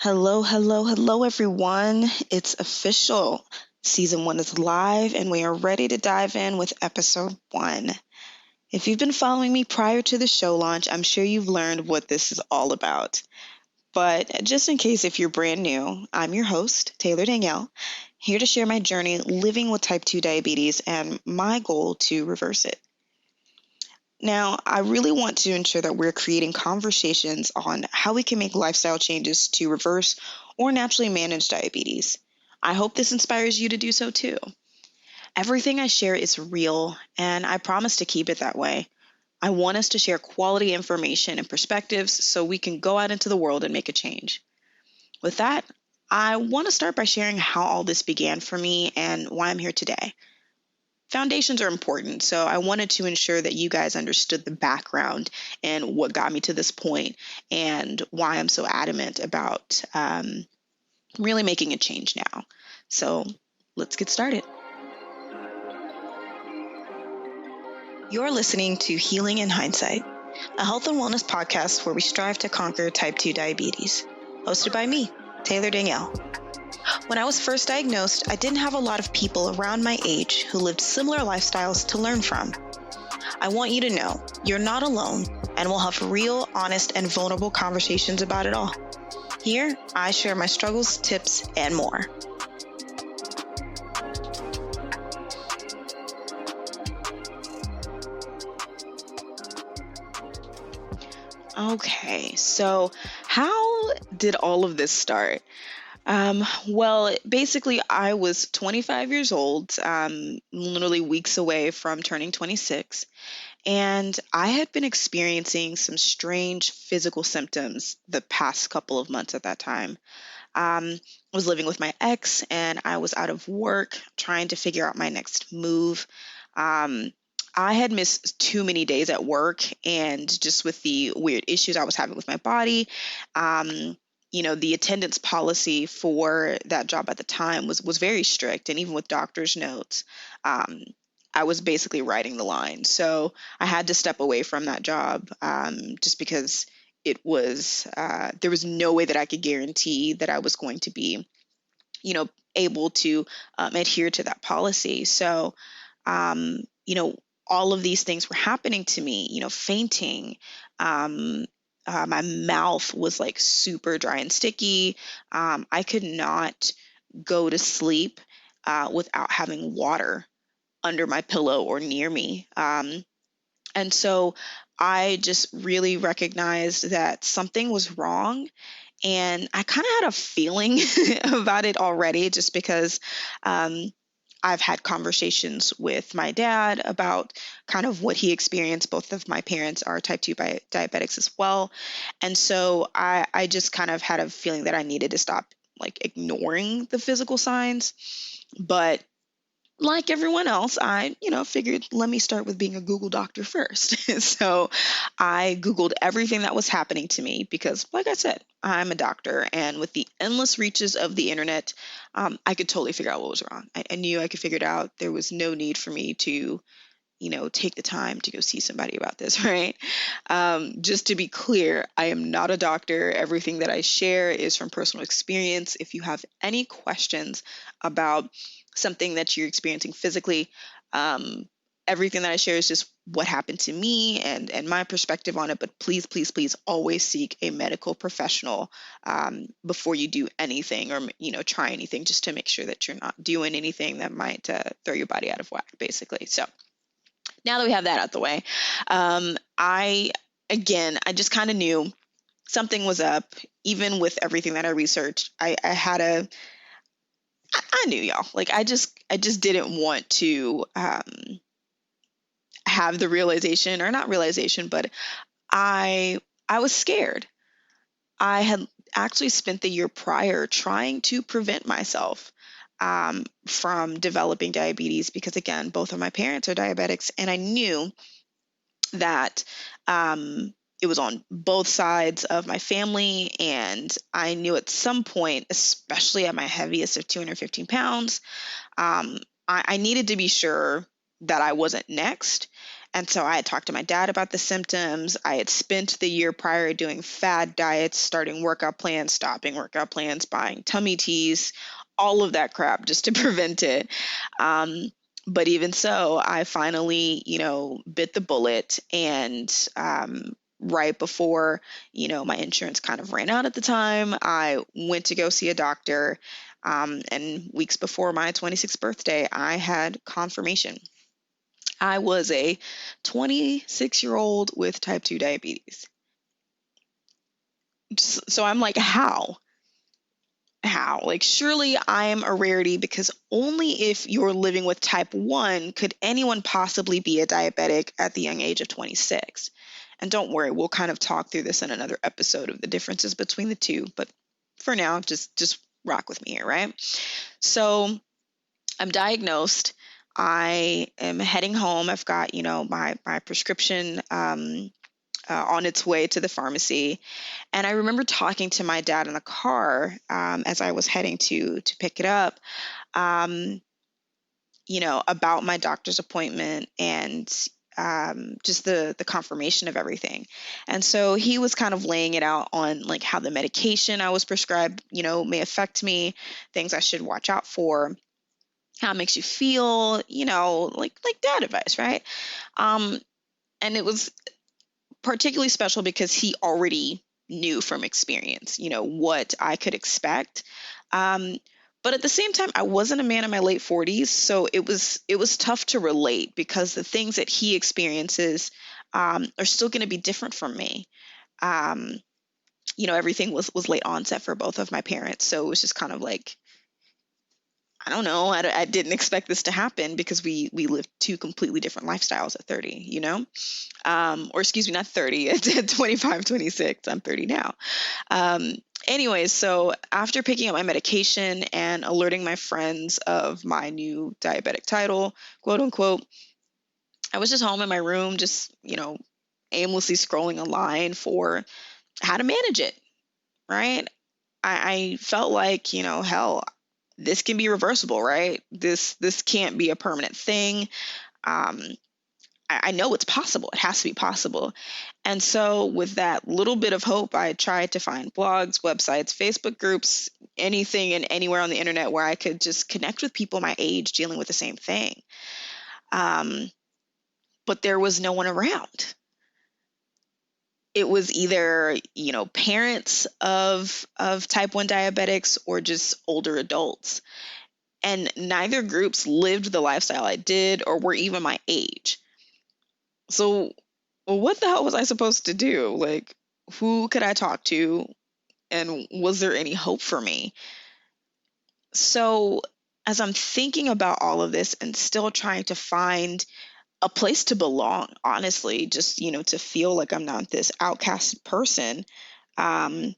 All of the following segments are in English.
Hello, hello, hello, everyone. It's official. Season 1 is live, and we are ready to dive in with episode 1. If you've been following me prior to the show launch, I'm sure you've learned what this is all about. But just in case if you're brand new, I'm your host, Taylor Daniele, here to share my journey living with type 2 diabetes and my goal to reverse it. Now, I really want to ensure that we're creating conversations on how we can make lifestyle changes to reverse or naturally manage diabetes. I hope this inspires you to do so too. Everything I share is real, and I promise to keep it that way. I want us to share quality information and perspectives so we can go out into the world and make a change. With that, I want to start by sharing how all this began for me and why I'm here today. Foundations are important, so I wanted to ensure that you guys understood the background and what got me to this point and why I'm so adamant about really making a change now. So let's get started. You're listening to Healing in Hindsight, a health and wellness podcast where we strive to conquer type 2 diabetes, hosted by me, Taylor Daniele. When I was first diagnosed, I didn't have a lot of people around my age who lived similar lifestyles to learn from. I want you to know you're not alone, and we'll have real, honest, and vulnerable conversations about it all. Here, I share my struggles, tips, and more. Okay, so how did all of this start? Well, basically, I was 25 years old, literally weeks away from turning 26, and I had been experiencing some strange physical symptoms the past couple of months at that time. I was living with my ex, and I was out of work trying to figure out my next move. Um, I had missed too many days at work, and just with the weird issues I was having with my body, the attendance policy for that job at the time was very strict, and even with doctor's notes, um, I was basically writing the line. So I had to step away from that job just because there was no way that I could guarantee that I was going to be, able to adhere to that policy. So, um, you know, all of these things were happening to me, fainting. Um, my mouth was like super dry and sticky. I could not go to sleep without having water under my pillow or near me. And so I just really recognized that something was wrong. And I kind of had a feeling about it already just because um, I've had conversations with my dad about kind of what he experienced. Both of my parents are type 2 diabetics as well. And so I just kind of had a feeling that I needed to stop like ignoring the physical signs. But like everyone else, I, figured let me start with being a Google doctor first. So I Googled everything that was happening to me because, like I said, I'm a doctor. And with the endless reaches of the internet, I could totally figure out what was wrong. I knew I could figure it out. There was no need for me to, take the time to go see somebody about this, right? Just to be clear, I am not a doctor. Everything that I share is from personal experience. If you have any questions about something that you're experiencing physically, everything that I share is just what happened to me and my perspective on it. But please, please, please always seek a medical professional before you do anything or, try anything, just to make sure that you're not doing anything that might throw your body out of whack, basically. So now that we have that out the way, I just kind of knew something was up. Even with everything that I researched, I knew, y'all. Like I just didn't want to have the realization, or not realization, but I was scared. I had actually spent the year prior trying to prevent myself from developing diabetes because, again, both of my parents are diabetics, and I knew that it was on both sides of my family. And I knew at some point, especially at my heaviest of 215 pounds, I needed to be sure that I wasn't next. And so I had talked to my dad about the symptoms. I had spent the year prior doing fad diets, starting workout plans, stopping workout plans, buying tummy teas, all of that crap just to prevent it. Um, but even so, I finally, bit the bullet. And right before, my insurance kind of ran out at the time, I went to go see a doctor. And weeks before my 26th birthday, I had confirmation. I was a 26-year-old with type 2 diabetes. So I'm like, how? How? Like, surely I'm a rarity because only if you're living with type 1 could anyone possibly be a diabetic at the young age of 26. And don't worry, we'll kind of talk through this in another episode of the differences between the two. But for now, just rock with me here, right? So I'm diagnosed. I am heading home. I've got, my prescription on its way to the pharmacy. And I remember talking to my dad in the car as I was heading to pick it up, um, about my doctor's appointment and just the confirmation of everything. And so he was kind of laying it out on like how the medication I was prescribed, may affect me, things I should watch out for, how it makes you feel, like dad advice, right? Um, and it was particularly special because he already knew from experience, what I could expect. Um, but at the same time, I wasn't a man in my late 40s, so it was tough to relate because the things that he experiences are still going to be different from me. Um, everything was late onset for both of my parents, so it was just kind of like, I don't know. I didn't expect this to happen because we lived two completely different lifestyles at 30, or excuse me, not 30, at 25, 26. I'm 30 now. Um, Anyways, so after picking up my medication and alerting my friends of my new diabetic title, quote unquote, I was just home in my room, just, aimlessly scrolling online for how to manage it, right? I felt like, hell, this can be reversible, right? This can't be a permanent thing. Um, I know it's possible. It has to be possible. And so, with that little bit of hope, I tried to find blogs, websites, Facebook groups, anything and anywhere on the internet where I could just connect with people my age dealing with the same thing. Um, but there was no one around. It was either, parents of type 1 diabetics or just older adults. And neither groups lived the lifestyle I did or were even my age. So, what the hell was I supposed to do? Like, who could I talk to? And was there any hope for me? So, as I'm thinking about all of this and still trying to find a place to belong, honestly, just, to feel like I'm not this outcast person, um,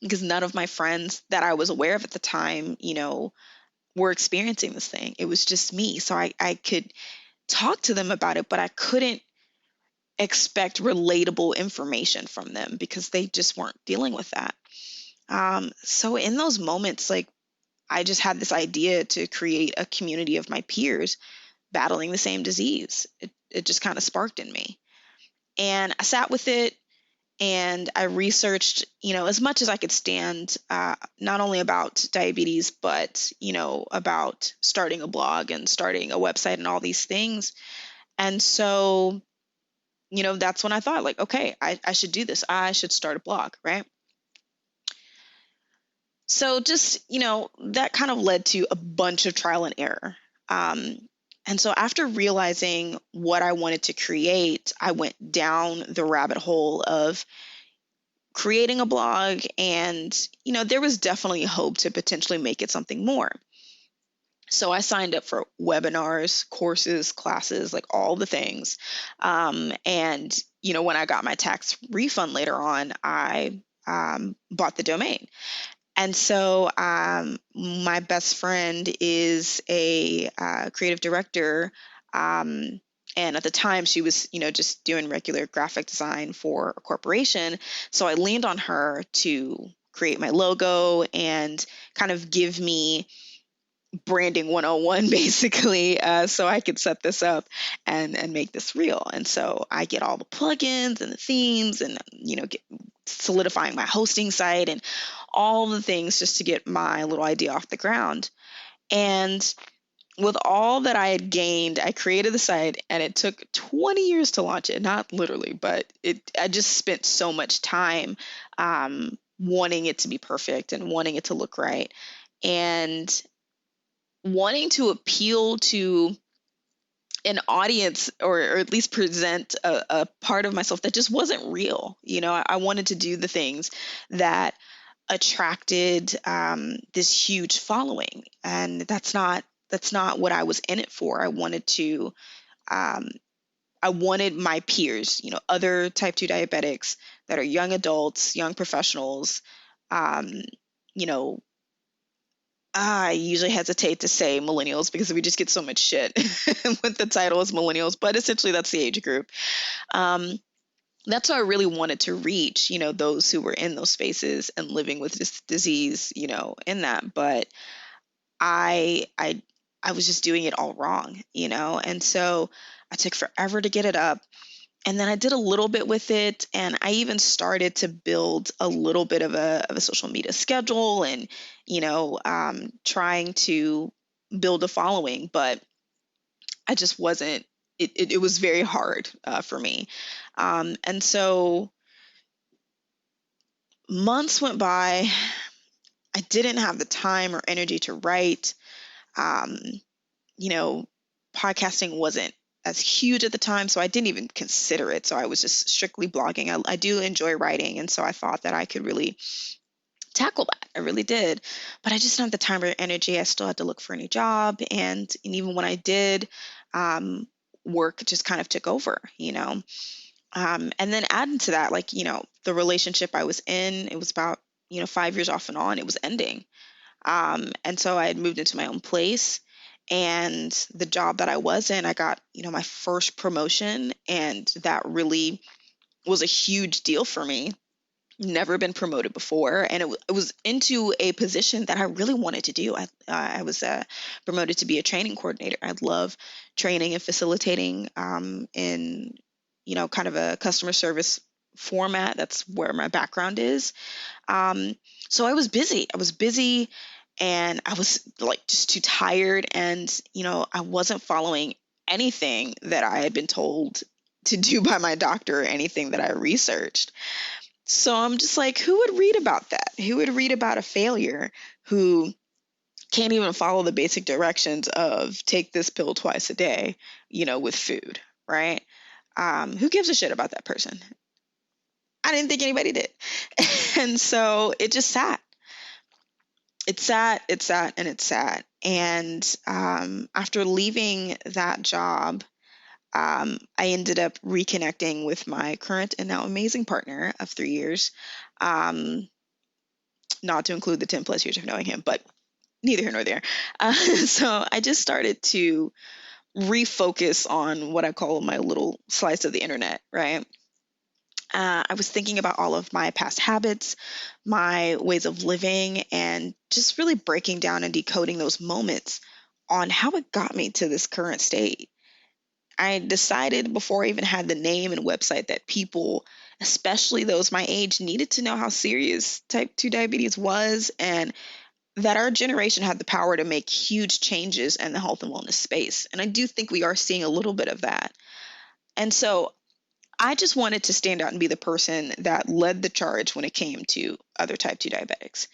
because none of my friends that I was aware of at the time, were experiencing this thing. It was just me. So I could talk to them about it, but I couldn't expect relatable information from them because they just weren't dealing with that. So in those moments, like I just had this idea to create a community of my peers battling the same disease. It just kind of sparked in me. And I sat with it and I researched, as much as I could stand, not only about diabetes, but, about starting a blog and starting a website and all these things. And so, that's when I thought, like, okay, I should do this. I should start a blog, right? So just, that kind of led to a bunch of trial and error. Um, and so after realizing what I wanted to create, I went down the rabbit hole of creating a blog. And, there was definitely hope to potentially make it something more. So I signed up for webinars, courses, classes, like all the things. And, when I got my tax refund later on, I bought the domain. And so my best friend is a creative director. Um, and at the time, she was, just doing regular graphic design for a corporation. So I leaned on her to create my logo and kind of give me branding 101 basically, so I could set this up and make this real. And so I get all the plugins and the themes and get solidifying my hosting site and all the things just to get my little idea off the ground. And with all that I had gained, I created the site and it took 20 years to launch it. Not literally, but I just spent so much time wanting it to be perfect and wanting it to look right. And wanting to appeal to an audience, or at least present a part of myself that just wasn't real. I wanted to do the things that attracted this huge following, and that's not what I was in it for. Um, I wanted my peers, other type 2 diabetics that are young adults, young professionals, um, you know, I usually hesitate to say millennials because we just get so much shit with the title as millennials, but essentially that's the age group. Um, that's what I really wanted to reach, those who were in those spaces and living with this disease, in that. But I, I, I was just doing it all wrong, and so I took forever to get it up. And then I did a little bit with it, and I even started to build a little bit of a social media schedule, and trying to build a following. But I just wasn't. It was very hard for me, and so months went by. I didn't have the time or energy to write. Um, you know, Podcasting wasn't as huge at the time, so I didn't even consider it. So I was just strictly blogging. I do enjoy writing, and so I thought that I could really tackle that. I really did, but I just didn't have the time or energy. I still had to look for a new job, and even when I did, um, work just kind of took over. And then adding to that, like the relationship I was in, it was about 5 years off and on. It was ending. And so I had moved into my own place, and the job that I was in, I got, my first promotion, and that really was a huge deal for me. Never been promoted before, and it was into a position that I really wanted to do. I was promoted to be a training coordinator. I love training and facilitating in, kind of a customer service format. That's where my background is. Um, so I was busy. And I was like just too tired. And, I wasn't following anything that I had been told to do by my doctor or anything that I researched. So I'm just like, who would read about that? Who would read about a failure who can't even follow the basic directions of take this pill twice a day, with food, right? Who gives a shit about that person? I didn't think anybody did. And so it just sat. And it sat. And after leaving that job, I ended up reconnecting with my current and now amazing partner of 3 years. Um, Not to include the 10 plus years of knowing him, but neither here nor there. So I just started to refocus on what I call my little slice of the internet, right? I was thinking about all of my past habits, my ways of living, and just really breaking down and decoding those moments on how it got me to this current state. I decided before I even had the name and website that people, especially those my age, needed to know how serious type 2 diabetes was, and that our generation had the power to make huge changes in the health and wellness space. And I do think we are seeing a little bit of that. And so I just wanted to stand out and be the person that led the charge when it came to other type 2 diabetics.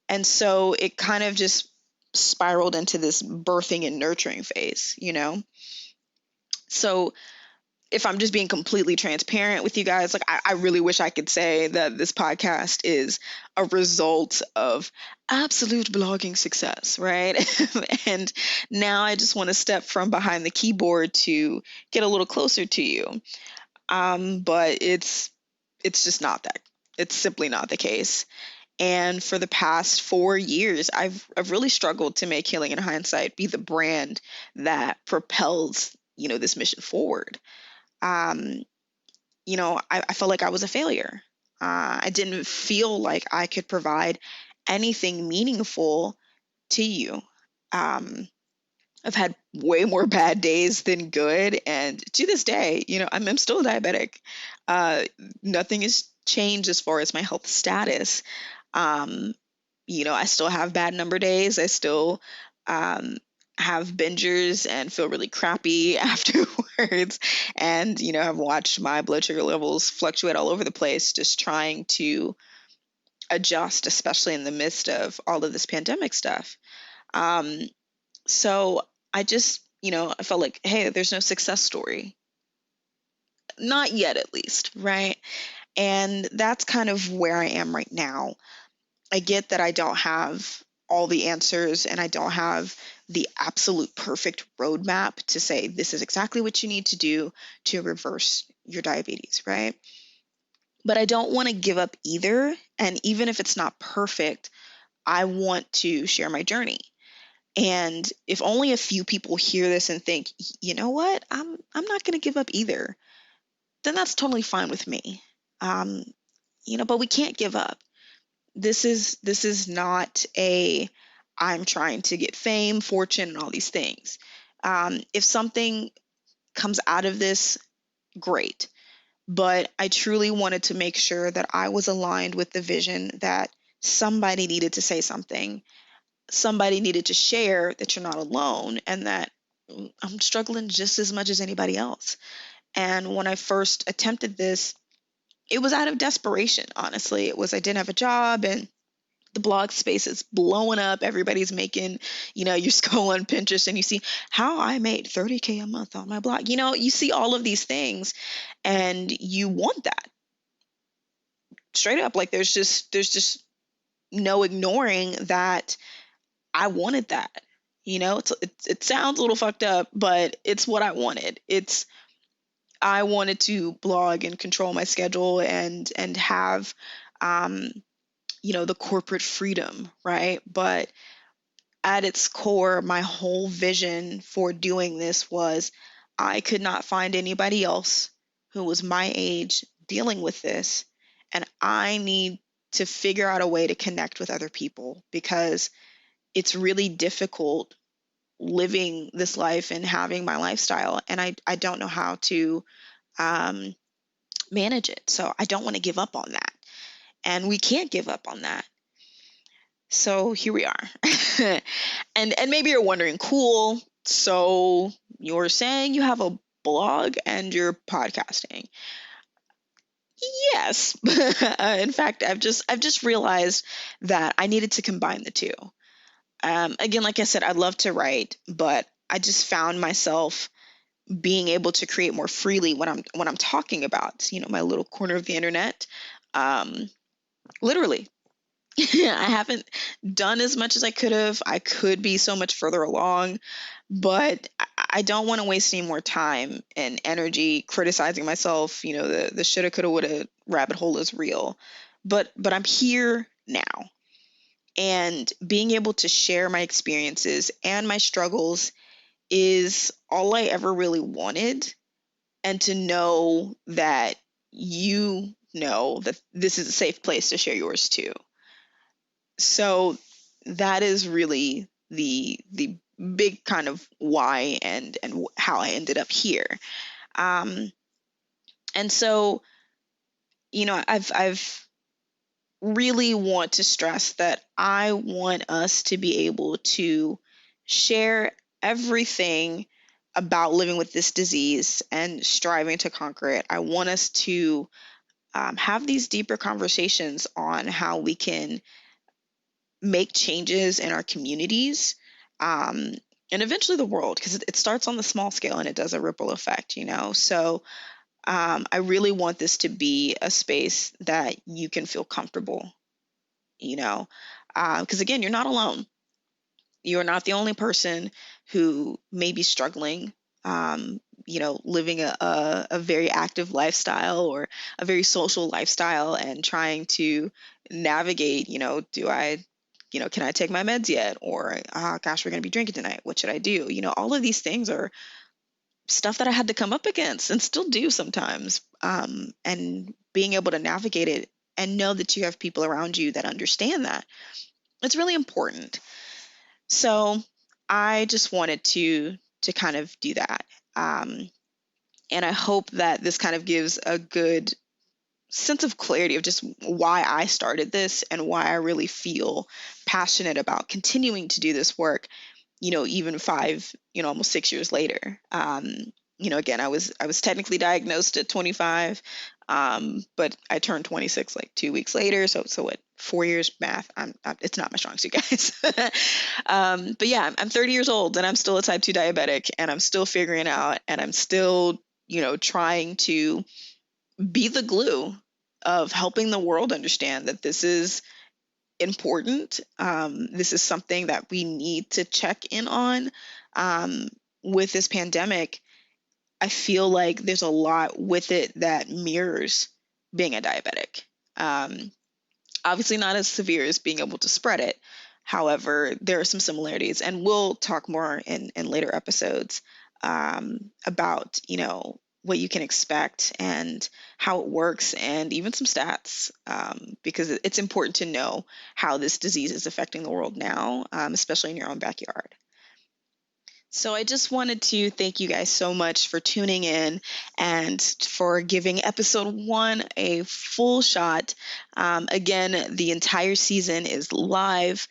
And so it kind of just spiraled into this birthing and nurturing phase. So if I'm just being completely transparent with you guys, like I really wish I could say that this podcast is a result of absolute blogging success, right? And now I just want to step from behind the keyboard to get a little closer to you. But it's just not that. It's simply not the case. And for the past 4 years, I've really struggled to make Healing in Hindsight be the brand that propels this mission forward. um, I felt like I was a failure. I didn't feel like I could provide anything meaningful to you. Um, I've had way more bad days than good. And to this day, I'm still diabetic. Uh, Nothing has changed as far as my health status. Um, I still have bad number days. I still um, have bingers and feel really crappy afterwards. And, I've watched my blood sugar levels fluctuate all over the place, just trying to adjust, especially in the midst of all of this pandemic stuff. Um, so I just, I felt like, hey, there's no success story. Not yet, at least, right? And that's kind of where I am right now. I get that I don't have all the answers and I don't have the absolute perfect roadmap to say this is exactly what you need to do to reverse your diabetes, right? But I don't want to give up either. And even if it's not perfect, I want to share my journey. And if only a few people hear this and think, you know what, I'm not going to give up either, then that's totally fine with me. Um, but we can't give up. This is not a I'm trying to get fame, fortune, and all these things. If something comes out of this, great. But I truly wanted to make sure that I was aligned with the vision that somebody needed to say something, somebody needed to share that you're not alone, and that I'm struggling just as much as anybody else. And when I first attempted this, it was out of desperation, honestly. It was I didn't have a job and the blog space is blowing up. Everybody's making, you just go on Pinterest and you see how I made 30K a month on my blog. You see all of these things and you want that straight up. Like there's just no ignoring that I wanted that. It sounds a little fucked up, but it's what I wanted. I wanted to blog and control my schedule and have, um, the corporate freedom, right? But at its core, my whole vision for doing this was I could not find anybody else who was my age dealing with this. And I need to figure out a way to connect with other people because it's really difficult living this life and having my lifestyle. And I don't know how to um, manage it. So I don't want to give up on that. And we can't give up on that. So here we are. And maybe you're wondering, cool. So you're saying you have a blog and you're podcasting. Yes. In fact, I've just realized that I needed to combine the two. Again, like I said, I love to write, but I just found myself being able to create more freely when I'm talking about, my little corner of the internet. Um, Literally. I haven't done as much as I could have. I could be so much further along, but I don't want to waste any more time and energy criticizing myself. The shoulda, coulda, woulda rabbit hole is real, but I'm here now, and being able to share my experiences and my struggles is all I ever really wanted, and to know that you know that this is a safe place to share yours too. So that is really the big kind of why and how I ended up here. Um, and so, I've really want to stress that I want us to be able to share everything about living with this disease and striving to conquer it. I want us to have these deeper conversations on how we can make changes in our communities, um, and eventually the world, because it starts on the small scale and it does a ripple effect. So I really want this to be a space that you can feel comfortable, you know, because again, you're not alone. You're not the only person who may be struggling, living a very active lifestyle or a very social lifestyle and trying to navigate, can I take my meds yet? Or, gosh, we're going to be drinking tonight. What should I do? All of these things are stuff that I had to come up against and still do sometimes. And being able to navigate it and know that you have people around you that understand that, it's really important. So I just wanted to kind of do that. Um, and I hope that this kind of gives a good sense of clarity of just why I started this and why I really feel passionate about continuing to do this work, even five, almost 6 years later. Again, I was technically diagnosed at 25, but I turned 26 like 2 weeks later. So what? 4 years math. It's not my strong suit, guys. But yeah, I'm 30 years old and I'm still a type 2 diabetic, and I'm still figuring out, and I'm still, trying to be the glue of helping the world understand that this is important. This is something that we need to check in on. Um, with this pandemic, I feel like there's a lot with it that mirrors being a diabetic. Um, Obviously, not as severe as being able to spread it. However, there are some similarities, and we'll talk more in later episodes about, what you can expect and how it works, and even some stats, because it's important to know how this disease is affecting the world now, especially in your own backyard. So I just wanted to thank you guys so much for tuning in and for giving episode 1 a full shot. Again, the entire season is live,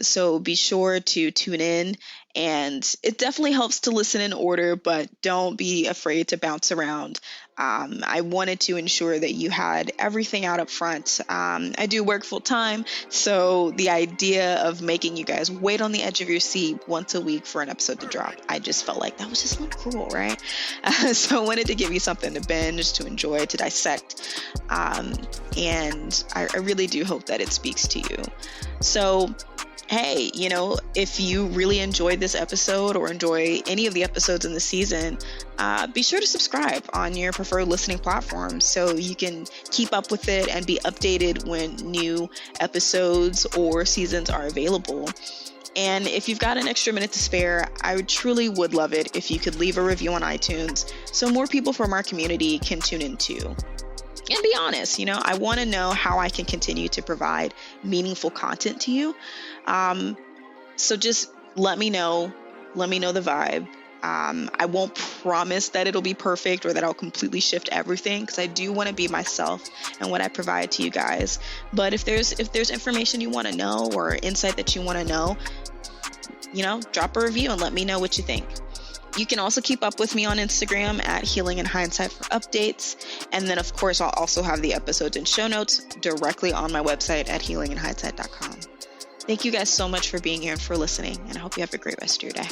so be sure to tune in. And it definitely helps to listen in order, but don't be afraid to bounce around. I wanted to ensure that you had everything out up front. I do work full time, so the idea of making you guys wait on the edge of your seat once a week for an episode to drop, I just felt like that was just a little cruel, right? So I wanted to give you something to binge, to enjoy, to dissect. And I really do hope that it speaks to you. So hey, if you really enjoyed this episode or enjoy any of the episodes in the season, be sure to subscribe on your preferred listening platform so you can keep up with it and be updated when new episodes or seasons are available. And if you've got an extra minute to spare, I truly would love it if you could leave a review on iTunes so more people from our community can tune in too. And be honest, I want to know how I can continue to provide meaningful content to you. So just let me know the vibe. I won't promise that it'll be perfect or that I'll completely shift everything, because I do want to be myself and what I provide to you guys. But if there's information you want to know or insight that you want to know, drop a review and let me know what you think. You can also keep up with me on Instagram at Healing in Hindsight for updates. And then, of course, I'll also have the episodes and show notes directly on my website at healinginhindsight.com. Thank you guys so much for being here and for listening, and I hope you have a great rest of your day.